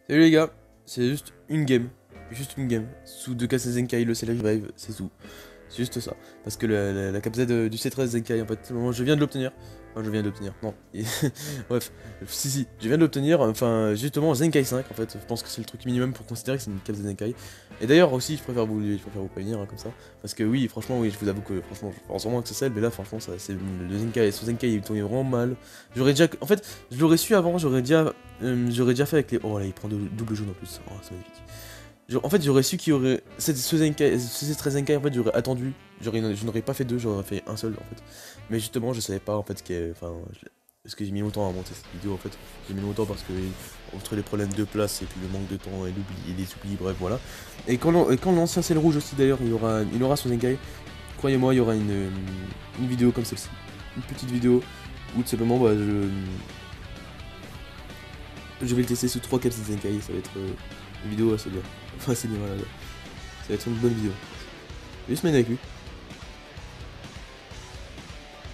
Salut les gars, c'est juste une game. Juste une game. Sous 2K Zenkai, le Celery Revive, c'est tout. C'est juste ça. Parce que la cap Z du C13 Zenkai, en fait, je viens de l'obtenir. Enfin, je viens de l'obtenir, non. Bref, si, je viens de l'obtenir. Enfin, justement, Zenkai 5, en fait. Je pense que c'est le truc minimum pour considérer que c'est une cap Z Zenkai. Et d'ailleurs, aussi, je préfère vous prévenir, hein, comme ça. Parce que oui, franchement, oui, je vous avoue que, franchement, je pense vraiment que c'est celle, mais là, franchement, ça, c'est le Zenkai. Son Zenkai, il tournait vraiment mal. J'aurais déjà. En fait, je l'aurais su avant, j'aurais déjà fait avec les. Oh là, il prend double jaune en plus. Oh, c'est magnifique. En fait, j'aurais su qu'il y aurait. Ce Zenkai, ce 13 Zenkai, en fait, j'aurais attendu. Je n'aurais pas fait deux, j'aurais fait un seul, en fait. Mais justement, je savais pas, en fait, enfin. Parce que j'ai mis longtemps à monter cette vidéo, en fait. J'ai mis longtemps parce que. Entre les problèmes de place et puis le manque de temps et les oublis, bref, voilà. Et quand l'ancien ciel rouge aussi, d'ailleurs, il aura son Zenkai. Croyez-moi, il y aura une vidéo comme celle-ci. Une petite vidéo où, tout simplement, bah, je vais le tester sous 3 caps Zenkai, ça va être une vidéo assez bien. Enfin, assez bien, voilà. Ça va être une bonne vidéo. Je vais juste m'aider avec lui.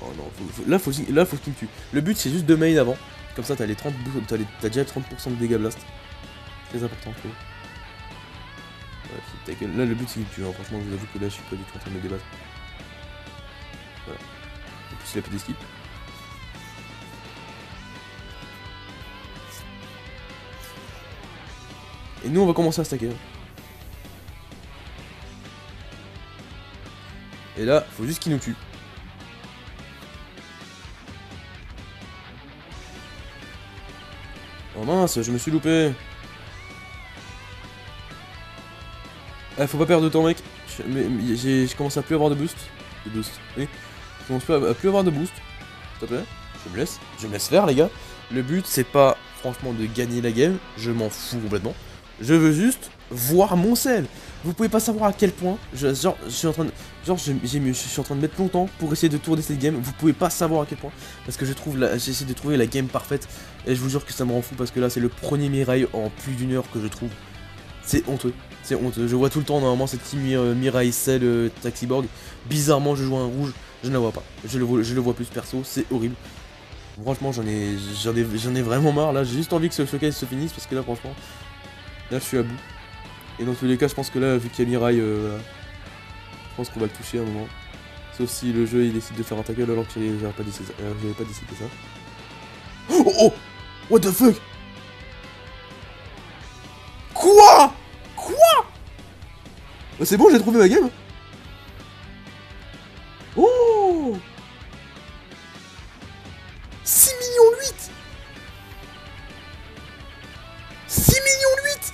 Oh non, faut qu'il me tue. Le but, c'est juste de main avant. Comme ça, t'as déjà 30% de dégâts blast. Très important, je trouve. Ouais, là, le but, c'est qu'il me tue. Hein. Franchement, je vous avoue que là, je suis pas du tout en train de me débattre. Voilà. En plus, il a pas d'esquive. Et nous, on va commencer à stacker. Et là, faut juste qu'il nous tue. Oh mince, je me suis loupé. Ah, faut pas perdre de temps, mec. Je commence à plus avoir de boost. Oui. Je commence à plus avoir de boost. S'il te plaît. Je me laisse faire, les gars. Le but, c'est pas, franchement, de gagner la game. Je m'en fous complètement. Je veux juste voir mon sel. Vous pouvez pas savoir à quel point. Je suis en train de mettre longtemps pour essayer de tourner cette game. Vous pouvez pas savoir à quel point. Parce que j'essaie de trouver la game parfaite. Et je vous jure que ça me rend fou parce que là, c'est le premier Mirai en plus d'une heure que je trouve. C'est honteux. C'est honteux. Je vois tout le temps normalement cette team Mirai, Cell, Taxiborg. Bizarrement, je joue un rouge. Je ne la vois pas. Je le vois plus perso. C'est horrible. Franchement, j'en ai vraiment marre. Là, j'ai juste envie que ce showcase se finisse parce que là, franchement, là, je suis à bout. Et dans tous les cas, je pense que là, vu qu'il y a Mirai, je pense qu'on va le toucher à un moment. Sauf si le jeu il décide de faire un tackle alors que j'avais pas décidé ça. Oh oh! What the fuck? Quoi? Bah c'est bon, j'ai trouvé ma game. Oh, 6 millions 8. 6 millions 8.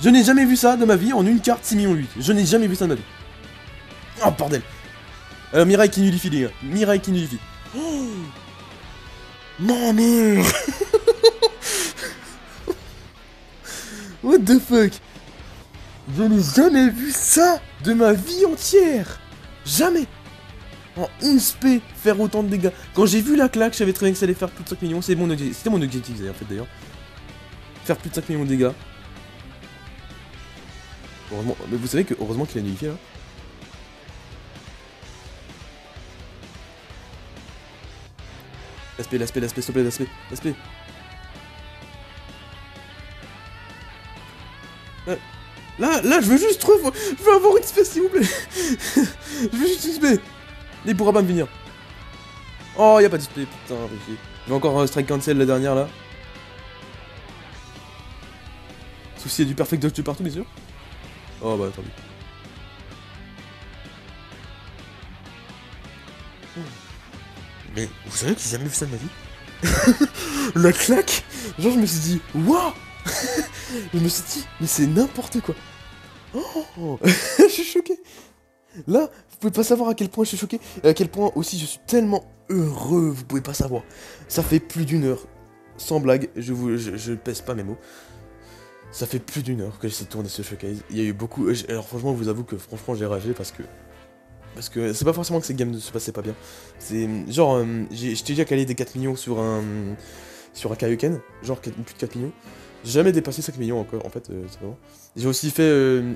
Je n'ai jamais vu ça de ma vie en une carte 6 millions 8. Je n'ai jamais vu ça de ma vie. Oh bordel. Mirai qui nullifie les gars. Mirai qui nullifie. Oh non mais what the fuck? Je n'ai jamais vu ça de ma vie entière. Jamais. En une spé, faire autant de dégâts. Quand j'ai vu la claque, je savais très bien que ça allait faire plus de 5 millions. C'était mon objectif en fait d'ailleurs. Faire plus de 5 millions de dégâts. Heureusement, mais vous savez que heureusement qu'il a nullifié là. L'aspect, s'il te plaît, l'aspect. Là, je veux juste je veux avoir une spé s'il vous plaît. Je veux juste une spé. Il pourra pas me venir. Oh, y'a pas de spé, putain, j'ai encore un strike cancel la dernière là. Souci du perfect dodge de partout, bien sûr. Oh bah attendez. Mais vous savez que j'ai jamais vu ça de ma vie. La claque. Genre je me suis dit, waouh. Je me suis dit, mais c'est n'importe quoi. Oh. Je suis choqué. Là, vous pouvez pas savoir à quel point je suis choqué. Et à quel point aussi je suis tellement heureux. Vous pouvez pas savoir. Ça fait plus d'une heure. Sans blague, je pèse pas mes mots. Ça fait plus d'une heure que j'essaie de tourner ce showcase. Il y a eu beaucoup. Alors franchement, je vous avoue que franchement j'ai ragé parce que c'est pas forcément que cette game ne se passait pas bien. C'est genre j'étais déjà calé des 4 millions sur un Kaioken, genre plus de 4 millions. J'ai jamais dépassé 5 millions encore en fait, c'est vraiment. J'ai aussi fait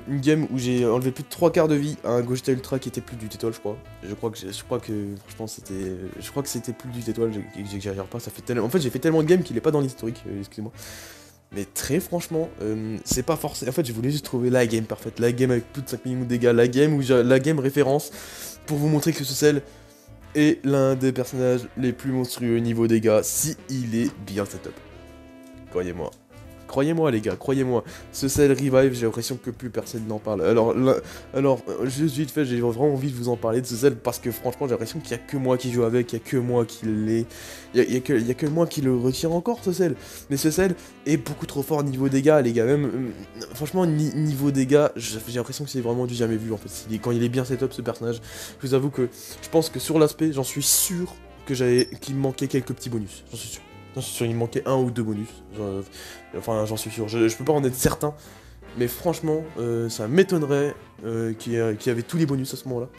une game où j'ai enlevé plus de 3 quarts de vie à un Gogeta Ultra qui était plus du Tétol je crois. Je crois que franchement c'était plus du Tétol, j'exagère pas, ça fait tellement. En fait j'ai fait tellement de games qu'il est pas dans l'historique, excusez-moi. Mais très franchement, c'est pas forcément... En fait, je voulais juste trouver la game parfaite, la game avec plus de 5 millions de dégâts, la game où j'ai la game référence pour vous montrer que ce sel est l'un des personnages les plus monstrueux niveau dégâts si il est bien setup. Croyez-moi. Croyez-moi les gars, croyez-moi. Ce Cell Revive, j'ai l'impression que plus personne n'en parle. Alors, juste vite fait, j'ai vraiment envie de vous en parler de ce Cell parce que franchement, j'ai l'impression qu'il n'y a que moi qui joue avec, il n'y a que moi qui l'ai. Il y a que moi qui le retire encore, ce Cell. Mais ce Cell est beaucoup trop fort niveau dégâts, les gars. Même, franchement, niveau dégâts, j'ai l'impression que c'est vraiment du jamais vu en fait. Quand il est bien setup, ce personnage, je vous avoue que je pense que sur l'aspect, j'en suis sûr qu'il me manquait quelques petits bonus. J'en suis sûr. J'en suis sûr, il me manquait 1 ou 2 bonus. Enfin, j'en suis sûr. Je peux pas en être certain. Mais franchement, ça m'étonnerait qu'il y avait tous les bonus à ce moment-là.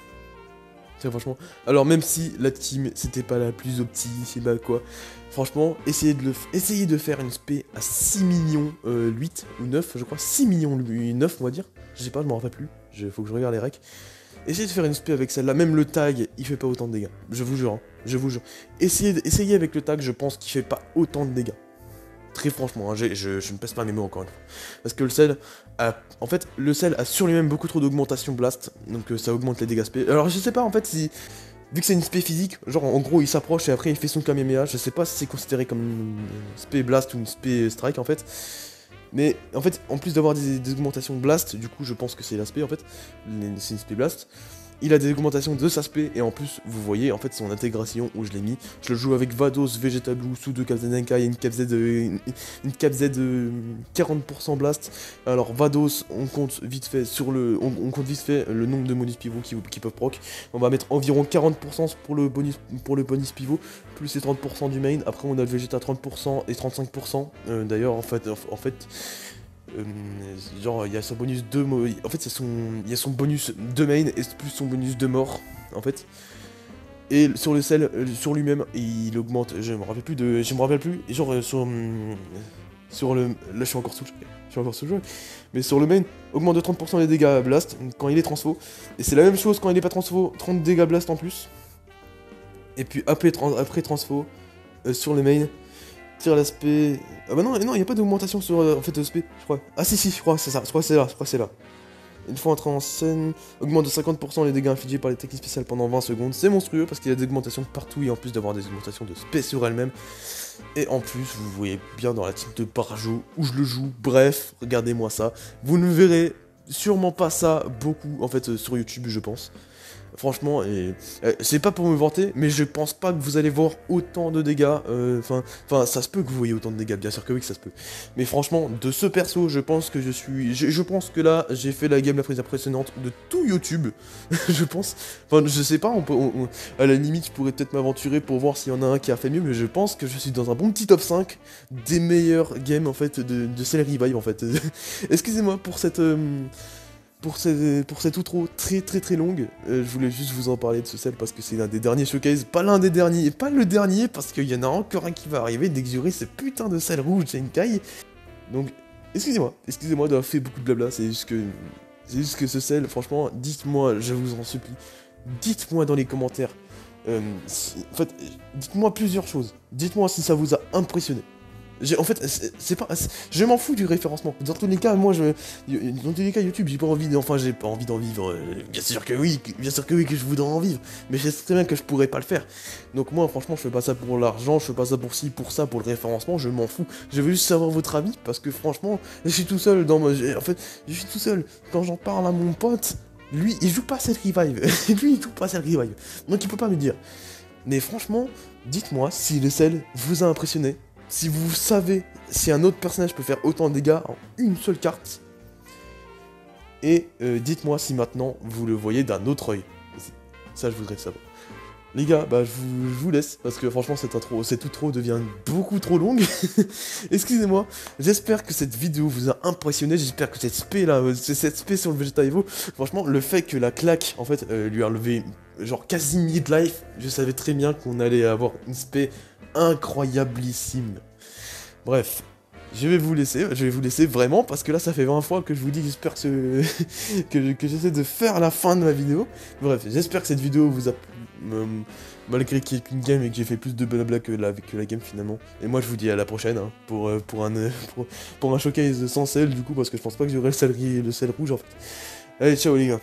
C'est franchement. Alors, même si la team, c'était pas la plus opti, c'est pas quoi. Franchement, essayez de faire une spé à 6 millions 8 ou 9, je crois. 6 millions 9, on va dire. Je sais pas, je m'en rappelle plus. Faut que je regarde les recs. Essayez de faire une spé avec celle-là, même le tag, il fait pas autant de dégâts. Je vous jure, hein, je vous jure. Essayez avec le tag, je pense qu'il fait pas autant de dégâts. Très franchement, hein, je ne pèse pas mes mots encore une fois. Parce que le sel en fait, le sel a sur lui-même beaucoup trop d'augmentation blast, donc ça augmente les dégâts spé. Alors je sais pas en fait si, vu que c'est une spé physique, genre en gros il s'approche et après il fait son Kamehameha, je sais pas si c'est considéré comme une spé blast ou une spé strike en fait. Mais en fait, en plus d'avoir des augmentations de blast, du coup je pense que c'est l'aspect en fait, c'est une spé blast. Il a des augmentations de sa spé, et en plus, vous voyez, en fait, son intégration où je l'ai mis. Je le joue avec Vados, Vegetablue, sous 2 Kapzenenkai et une Cap Z de 40% blast. Alors, Vados, on compte vite fait on compte vite fait le nombre de bonus pivots qui peuvent proc. On va mettre environ 40% pour le bonus pivot, plus les 30% du main. Après, on a le Vegeta 30% et 35%. D'ailleurs, en fait, genre il y a son bonus de en fait il y a son bonus de main et plus son bonus de mort en fait. Et sur le sel, sur lui-même, il augmente, je me rappelle plus, et genre sur le, là je suis encore sous le jeu, mais sur le main, augmente de 30% les dégâts blast quand il est transfo, et c'est la même chose quand il est pas transfo, 30 dégâts blast en plus, et puis après transfo, sur le main, tire l'aspect... Ah bah non, il n'y a pas d'augmentation sur en fait l'aspect, je crois. Ah si, je crois que c'est ça, je crois que c'est là. Une fois entré en scène, augmente de 50% les dégâts infligés par les techniques spéciales pendant 20 secondes. C'est monstrueux parce qu'il y a des augmentations de partout et en plus d'avoir des augmentations de spé sur elle-même. Et en plus, vous voyez bien dans la team de Barjo où je le joue. Bref, regardez-moi ça. Vous ne verrez sûrement pas ça beaucoup en fait sur YouTube, je pense. Franchement, c'est pas pour me vanter, mais je pense pas que vous allez voir autant de dégâts. Enfin, ça se peut que vous voyez autant de dégâts, bien sûr que oui, que ça se peut. Mais franchement, de ce perso, je pense que je pense que là, j'ai fait la game la plus impressionnante de tout YouTube. Je pense. Enfin, je sais pas, à la limite, je pourrais peut-être m'aventurer pour voir s'il y en a un qui a fait mieux, mais je pense que je suis dans un bon petit top 5 des meilleurs games, en fait, de Cell Revive, en fait. Excusez-moi pour cette... Pour cette outro très longue, je voulais juste vous en parler de ce sel parce que c'est l'un des derniers showcase, pas l'un des derniers, pas le dernier parce qu'il y en a encore un qui va arriver dès que j'aurai ce putain de sel rouge Zenkai. Donc, excusez-moi d'avoir fait beaucoup de blabla, c'est juste que ce sel, franchement, dites-moi, je vous en supplie, dites-moi dans les commentaires, en fait, dites-moi plusieurs choses, dites-moi si ça vous a impressionné. En fait, c'est pas... Je m'en fous du référencement. Dans tous les cas, moi, dans tous les cas, YouTube, j'ai pas envie d'en vivre. Bien sûr que oui, que je voudrais en vivre. Mais je sais très bien que je pourrais pas le faire. Donc moi, franchement, je fais pas ça pour l'argent, je fais pas ça pour ci, pour ça, pour le référencement, je m'en fous. Je veux juste savoir votre avis, parce que franchement, je suis tout seul dans En fait, je suis tout seul. Quand j'en parle à mon pote, lui, il joue pas cette revive. Lui, il joue pas cette revive. Donc il peut pas me dire. Mais franchement, dites-moi si le sel vous a impressionné. Si vous savez si un autre personnage peut faire autant de dégâts en une seule carte. Et dites-moi si maintenant vous le voyez d'un autre œil. Ça, je voudrais savoir. Les gars, bah je vous laisse, parce que franchement cette outro devient beaucoup trop longue. Excusez-moi, j'espère que cette vidéo vous a impressionné, j'espère que cette spé là, cette spé sur le Vegeta Evo, franchement, le fait que la claque, en fait, lui a enlevé genre quasi mid-life, je savais très bien qu'on allait avoir une spé incroyablissime. Bref, je vais vous laisser vraiment, parce que là, ça fait 20 fois que je vous dis, j'espère que, que j'essaie de faire la fin de ma vidéo. Bref, j'espère que cette vidéo vous a malgré qu'il y ait qu'une game et que j'ai fait plus de blabla que la game finalement. Et moi, je vous dis à la prochaine, hein, pour un showcase sans sel, du coup, parce que je pense pas que j'aurai le sel rouge, en fait. Allez, ciao les gars.